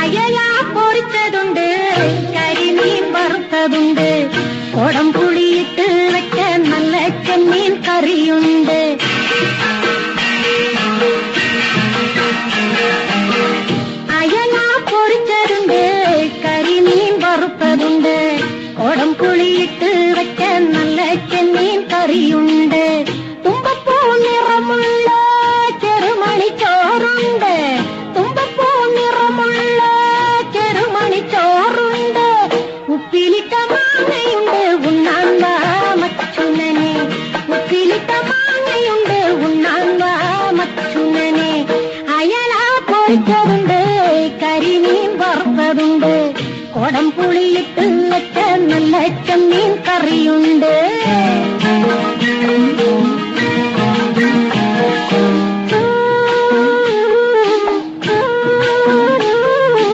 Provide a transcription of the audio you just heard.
അയല പൊരിച്ചതുണ്ട്, കരിമീൻ വറുത്തതുണ്ട്, കൊടംപുളിയിട്ട് വെക്കാൻ നല്ല ചെമ്മീൻ കറിയുണ്ട്. അയല പൊരിച്ചതുണ്ട്, കരിമീൻ വറുത്തതുണ്ട്, കൊടംപുളിയിട്ട് വെക്കാൻ നല്ല ചെമ്മീൻ കറിയുണ്ട്. തുമ്പപ്പൂ നിറമുള്ള ചെറുമണിച്ചോറുണ്ട്, തുമ്പപ്പൂ നിറമുള്ള ചെറുമണിച്ചോറുണ്ട്. ഉപ്പിലിട്ട മാങ്ങയുണ്ട്, ഉണ്ണാൻ വാ മച്ചുനനെ, ഉപ്പിലിട്ട മാങ്ങയുണ്ട്, ഉണ്ണാൻ വാ മച്ചുനനെ. അയല പൊരിച്ചതുണ്ട്, കരിമീൻ വറുത്തതുണ്ട്, കൊടംപുളിയിട്ട് വെച്ച നല്ല ചെമ്മീൻ കറിയുണ്ട്.